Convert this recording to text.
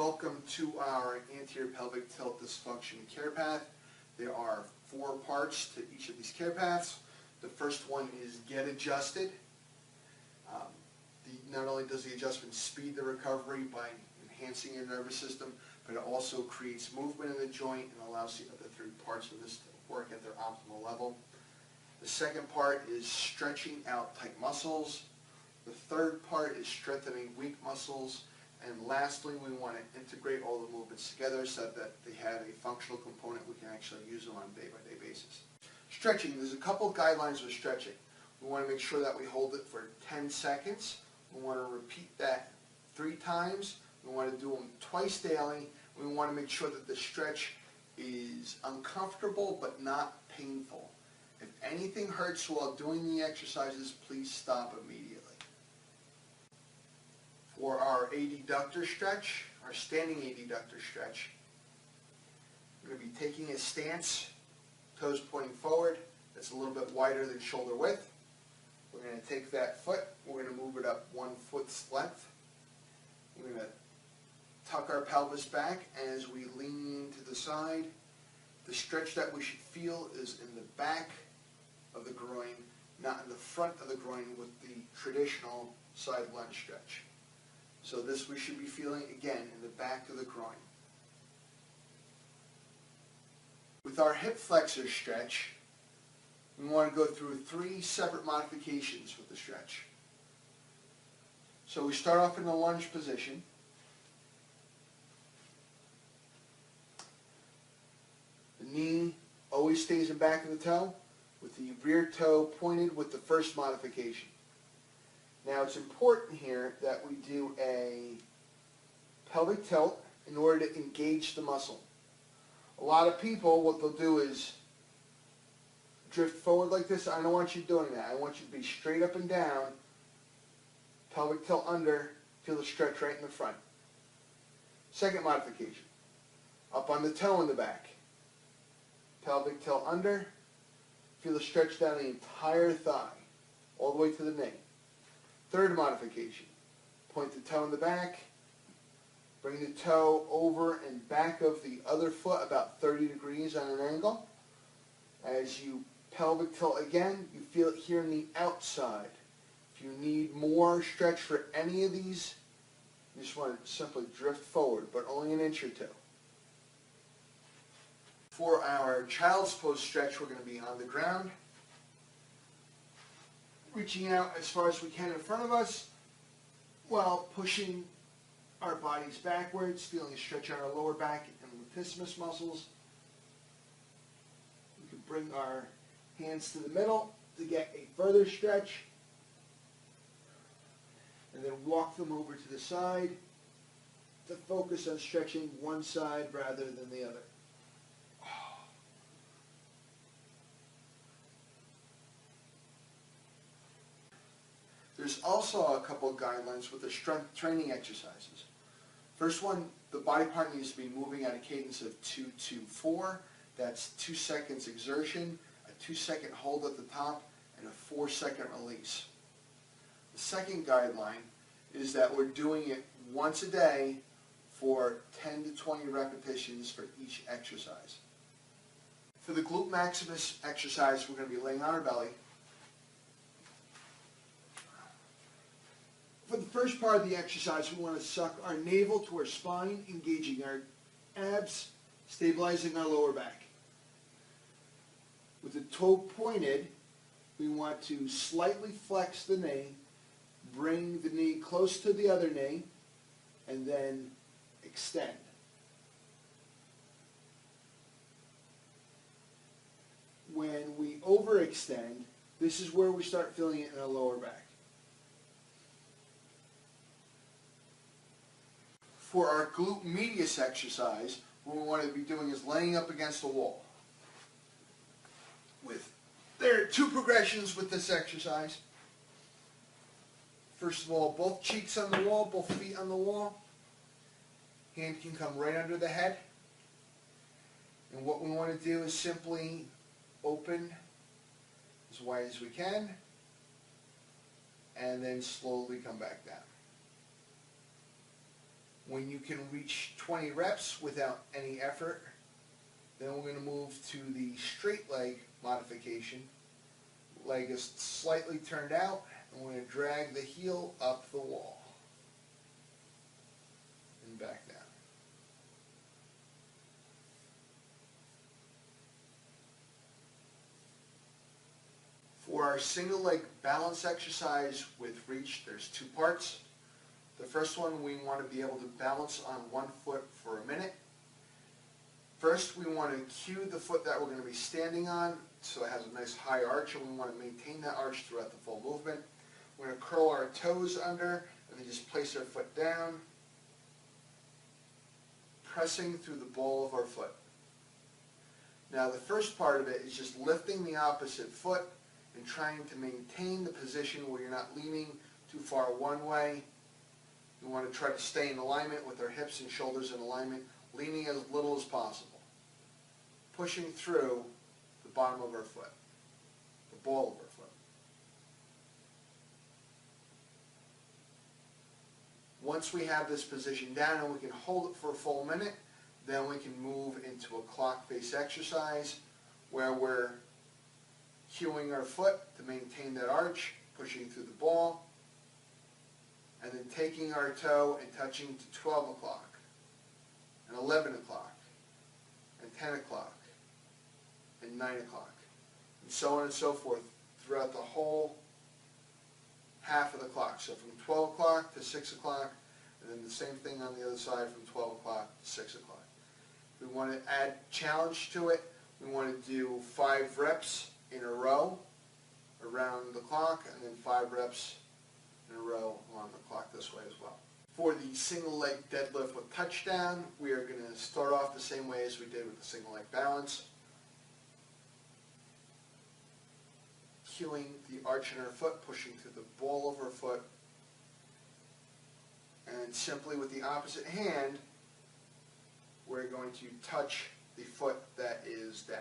Welcome to our anterior pelvic tilt dysfunction care path. There are 4 parts to each of these care paths. The first one is get adjusted. Not only does the adjustment speed the recovery by enhancing your nervous system, but it also creates movement in the joint and allows the other 3 parts of this to work at their optimal level. The second part is stretching out tight muscles. The third part is strengthening weak muscles. And lastly, we want to integrate all the movements together so that they have a functional component we can actually use them on a day-by-day basis. Stretching, there's a couple of guidelines with stretching. We want to make sure that we hold it for 10 seconds. We want to repeat that 3 times. We want to do them twice daily. We want to make sure that the stretch is uncomfortable but not painful. If anything hurts while doing the exercises, please stop immediately. For our adductor stretch, our standing adductor stretch, we're going to be taking a stance, toes pointing forward, that's a little bit wider than shoulder width. We're going to take that foot, we're going to move it up 1 foot's length. We're going to tuck our pelvis back as we lean to the side. The stretch that we should feel is in the back of the groin, not in the front of the groin with the traditional side lunge stretch. So this we should be feeling again in the back of the groin. With our hip flexor stretch, we want to go through 3 separate modifications with the stretch. So we start off in the lunge position. The knee always stays in back of the toe with the rear toe pointed with the first modification. Now it's important here that we do a pelvic tilt in order to engage the muscle. A lot of people, what they'll do is drift forward like this. I don't want you doing that. I want you to be straight up and down, pelvic tilt under, feel the stretch right in the front. Second modification, up on the toe in the back, pelvic tilt under, feel the stretch down the entire thigh, all the way to the knee. Third modification, point the toe in the back, bring the toe over and back of the other foot about 30 degrees on an angle. As you pelvic tilt again, you feel it here on the outside. If you need more stretch for any of these, you just want to simply drift forward, but only an inch or 2. For our child's pose stretch, we're going to be on the ground, reaching out as far as we can in front of us while pushing our bodies backwards, feeling a stretch on our lower back and latissimus muscles. We can bring our hands to the middle to get a further stretch and then walk them over to the side to focus on stretching one side rather than the other. There's also a couple of guidelines with the strength training exercises. First one, the body part needs to be moving at a cadence of 2-2-4. That's 2 seconds exertion, a 2-second hold at the top, and a 4-second release. The second guideline is that we're doing it once a day for 10 to 20 repetitions for each exercise. For the glute maximus exercise, we're going to be laying on our belly. For the first part of the exercise, we want to suck our navel to our spine, engaging our abs, stabilizing our lower back. With the toe pointed, we want to slightly flex the knee, bring the knee close to the other knee, and then extend. When we overextend, this is where we start feeling it in our lower back. For our glute medius exercise, what we want to be doing is laying up against the wall. There are 2 progressions with this exercise. First of all, both cheeks on the wall, both feet on the wall. Hand can come right under the head. And what we want to do is simply open as wide as we can, and then slowly come back down. When you can reach 20 reps without any effort, then we're going to move to the straight leg modification. Leg is slightly turned out, and we're going to drag the heel up the wall and back down. For our single leg balance exercise with reach, there's two parts. The first one, we want to be able to balance on one foot for a minute. First, we want to cue the foot that we're going to be standing on so it has a nice high arch, and we want to maintain that arch throughout the full movement. We're going to curl our toes under and then just place our foot down, pressing through the ball of our foot. Now the first part of it is just lifting the opposite foot and trying to maintain the position where you're not leaning too far one way. We want to try to stay in alignment with our hips and shoulders in alignment, leaning as little as possible. Pushing through the bottom of our foot, the ball of our foot. Once we have this position down and we can hold it for a full minute, then we can move into a clock face exercise where we're cueing our foot to maintain that arch, pushing through the ball, and then taking our toe and touching to 12 o'clock, and 11 o'clock, and 10 o'clock, and 9 o'clock, and so on and so forth throughout the whole half of the clock. So from 12 o'clock to 6 o'clock, and then the same thing on the other side from 12 o'clock to 6 o'clock. We want to add challenge to it. We want to do 5 reps in a row around the clock, and then 5 reps in a row along the clock this way as well. For the single leg deadlift with touchdown, we are going to start off the same way as we did with the single leg balance. Cueing the arch in our foot, pushing through the ball of our foot, and simply with the opposite hand, we're going to touch the foot that is down.